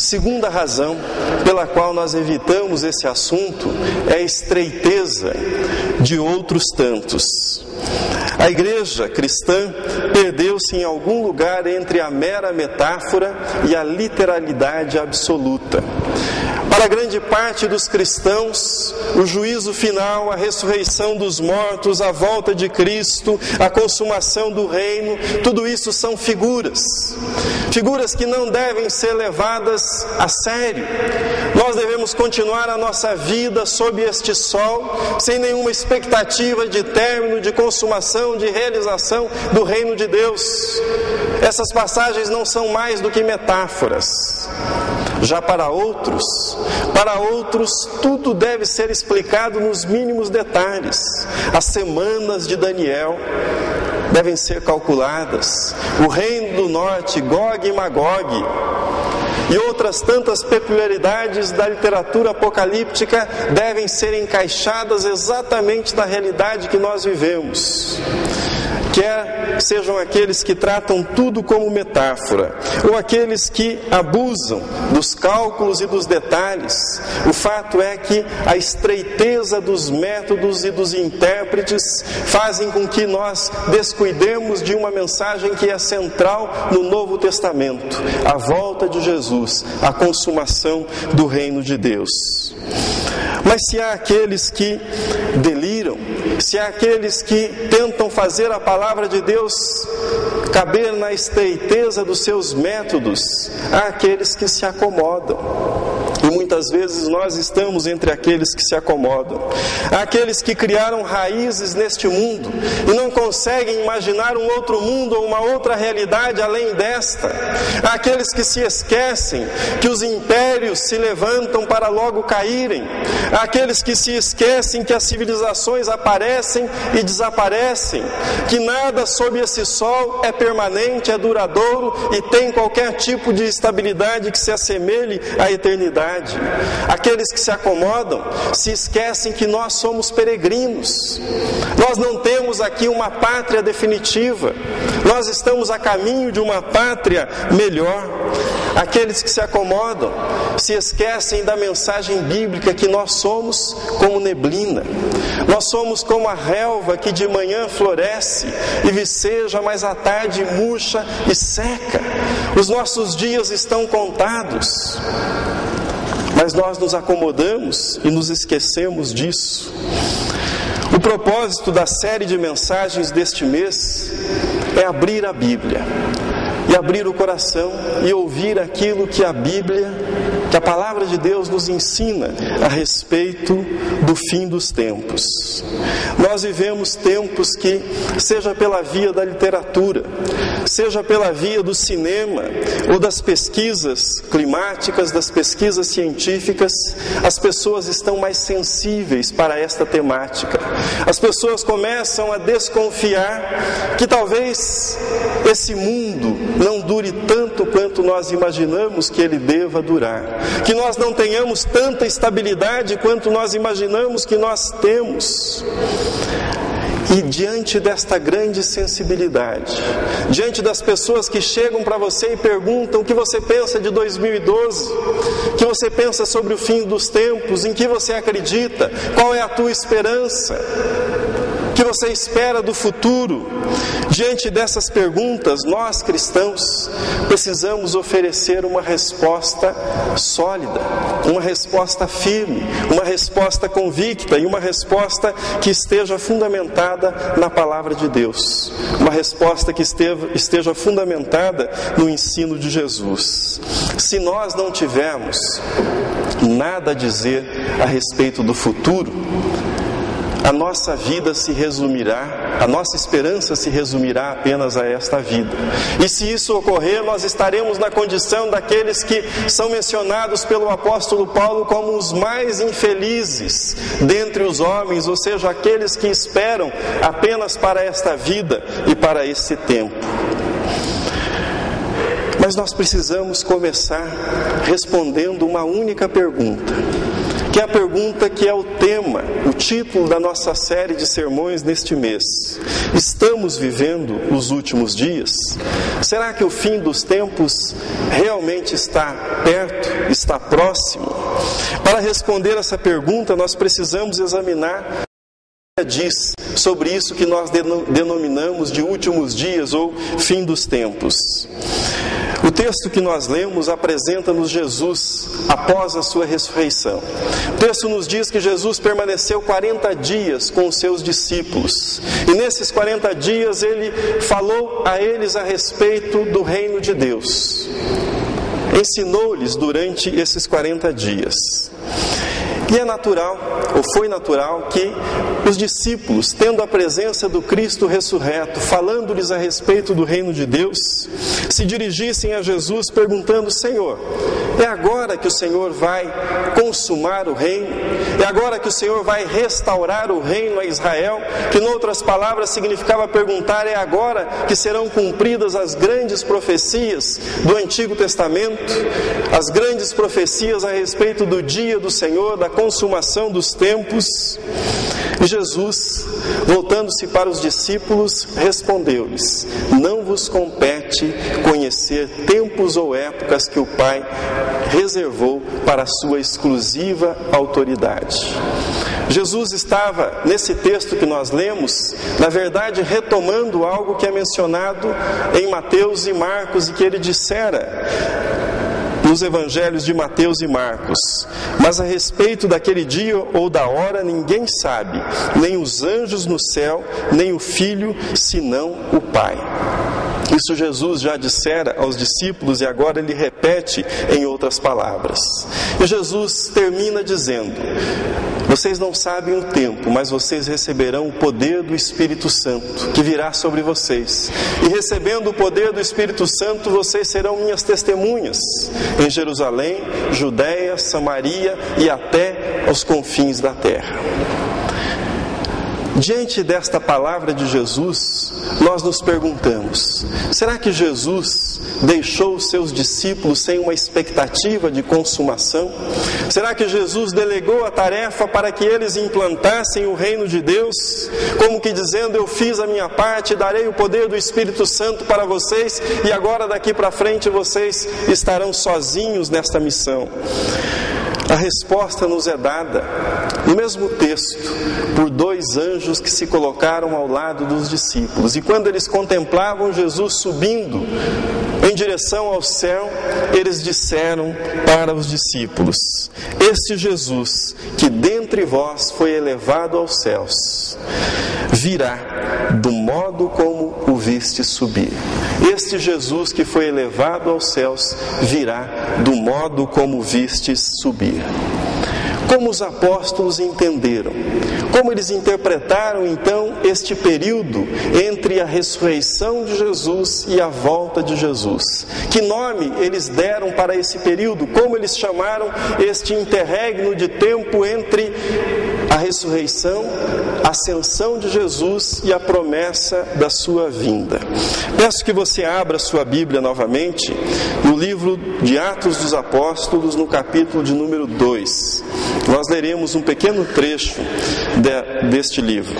Segunda razão pela qual nós evitamos esse assunto é a estreiteza de outros tantos. A igreja cristã perdeu-se em algum lugar entre a mera metáfora e a literalidade absoluta. Para grande parte dos cristãos, o juízo final, a ressurreição dos mortos, a volta de Cristo, a consumação do reino, tudo isso são figuras que não devem ser levadas a sério. Nós devemos continuar a nossa vida sob este sol, sem nenhuma expectativa de término, de consumação, de realização do reino de Deus. Essas passagens não são mais do que metáforas. Já para outros, tudo deve ser explicado nos mínimos detalhes. As semanas de Daniel devem ser calculadas. O reino do norte, Gog e Magog, e outras tantas peculiaridades da literatura apocalíptica devem ser encaixadas exatamente na realidade que nós vivemos. Quer sejam aqueles que tratam tudo como metáfora, ou aqueles que abusam dos cálculos e dos detalhes, o fato é que a estreiteza dos métodos e dos intérpretes fazem com que nós descuidemos de uma mensagem que é central no Novo Testamento: a volta de Jesus, a consumação do reino de Deus. Mas se há aqueles que deliram, se há aqueles que tentam fazer a palavra de Deus caber na estreiteza dos seus métodos, há aqueles que se acomodam. E muitas vezes nós estamos entre aqueles que se acomodam. Há aqueles que criaram raízes neste mundo e não conseguem imaginar um outro mundo ou uma outra realidade além desta. Há aqueles que se esquecem que os impérios se levantam para logo caírem. Há aqueles que se esquecem que as civilizações aparecem e desaparecem, que nada sob esse sol é permanente, é duradouro e tem qualquer tipo de estabilidade que se assemelhe à eternidade. Aqueles que se acomodam se esquecem que nós somos peregrinos. Nós não temos aqui uma pátria definitiva. Nós estamos a caminho de uma pátria melhor. Aqueles que se acomodam se esquecem da mensagem bíblica que nós somos como neblina. Nós somos como a relva que de manhã floresce e viceja, mas à tarde murcha e seca. Os nossos dias estão contados. Mas nós nos acomodamos e nos esquecemos disso. O propósito da série de mensagens deste mês é abrir a Bíblia, e abrir o coração e ouvir aquilo que a Bíblia, que a Palavra de Deus nos ensina a respeito do fim dos tempos. Nós vivemos tempos que, seja pela via da literatura, seja pela via do cinema ou das pesquisas climáticas, das pesquisas científicas, as pessoas estão mais sensíveis para esta temática. As pessoas começam a desconfiar que talvez esse mundo não dure tanto quanto nós imaginamos que ele deva durar, que nós não tenhamos tanta estabilidade quanto nós imaginamos que nós temos. E diante desta grande sensibilidade, diante das pessoas que chegam para você e perguntam o que você pensa de 2012, o que você pensa sobre o fim dos tempos, em que você acredita, qual é a tua esperança, o que você espera do futuro. Diante dessas perguntas, nós cristãos precisamos oferecer uma resposta sólida, uma resposta firme, uma resposta convicta e uma resposta que esteja fundamentada na Palavra de Deus, uma resposta que esteja fundamentada no ensino de Jesus. Se nós não tivermos nada a dizer a respeito do futuro, a nossa vida se resumirá, a nossa esperança se resumirá apenas a esta vida. E se isso ocorrer, nós estaremos na condição daqueles que são mencionados pelo apóstolo Paulo como os mais infelizes dentre os homens, ou seja, aqueles que esperam apenas para esta vida e para esse tempo. Mas nós precisamos começar respondendo uma única pergunta, que é a pergunta que é o tema, o título da nossa série de sermões neste mês. Estamos vivendo os últimos dias? Será que o fim dos tempos realmente está perto, está próximo? Para responder essa pergunta, nós precisamos examinar o que a Bíblia diz sobre isso que nós denominamos de últimos dias ou fim dos tempos. O texto que nós lemos apresenta-nos Jesus após a sua ressurreição. O texto nos diz que Jesus permaneceu 40 dias com os seus discípulos. E nesses 40 dias ele falou a eles a respeito do reino de Deus. Ensinou-lhes durante esses 40 dias. E é natural, ou foi natural, que os discípulos, tendo a presença do Cristo ressurreto, falando-lhes a respeito do reino de Deus, se dirigissem a Jesus perguntando: Senhor, é agora que o Senhor vai consumar o reino? É agora que o Senhor vai restaurar o reino a Israel? Que, em outras palavras, significava perguntar: é agora que serão cumpridas as grandes profecias do Antigo Testamento? As grandes profecias a respeito do dia do Senhor, da consumação dos tempos? E Jesus, voltando-se para os discípulos, respondeu-lhes: não vos compete conhecer tempos ou épocas que o Pai reservou para a sua exclusiva autoridade. Jesus estava, nesse texto que nós lemos, na verdade retomando algo que é mencionado em Mateus e Marcos e que ele dissera nos evangelhos de Mateus e Marcos: mas a respeito daquele dia ou da hora ninguém sabe, nem os anjos no céu, nem o Filho, senão o Pai. Isso Jesus já dissera aos discípulos e agora ele repete em outras palavras. E Jesus termina dizendo: vocês não sabem o tempo, mas vocês receberão o poder do Espírito Santo, que virá sobre vocês. E recebendo o poder do Espírito Santo, vocês serão minhas testemunhas em Jerusalém, Judeia, Samaria e até aos confins da terra. Diante desta palavra de Jesus, nós nos perguntamos: será que Jesus deixou os seus discípulos sem uma expectativa de consumação? Será que Jesus delegou a tarefa para que eles implantassem o reino de Deus, como que dizendo: eu fiz a minha parte, darei o poder do Espírito Santo para vocês e agora daqui para frente vocês estarão sozinhos nesta missão? A resposta nos é dada no mesmo texto por dois anjos que se colocaram ao lado dos discípulos. E quando eles contemplavam Jesus subindo em direção ao céu, eles disseram para os discípulos: este Jesus que dentre vós foi elevado aos céus, virá do modo como o viste subir. Este Jesus que foi elevado aos céus virá do modo como vistes subir. Como os apóstolos entenderam? Como eles interpretaram então este período entre a ressurreição de Jesus e a volta de Jesus? Que nome eles deram para esse período? Como eles chamaram este interregno de tempo entre a ressurreição, a ascensão de Jesus e a promessa da sua vinda? Peço que você abra sua Bíblia novamente no livro de Atos dos Apóstolos, no capítulo de número 2. Nós leremos um pequeno trecho deste livro.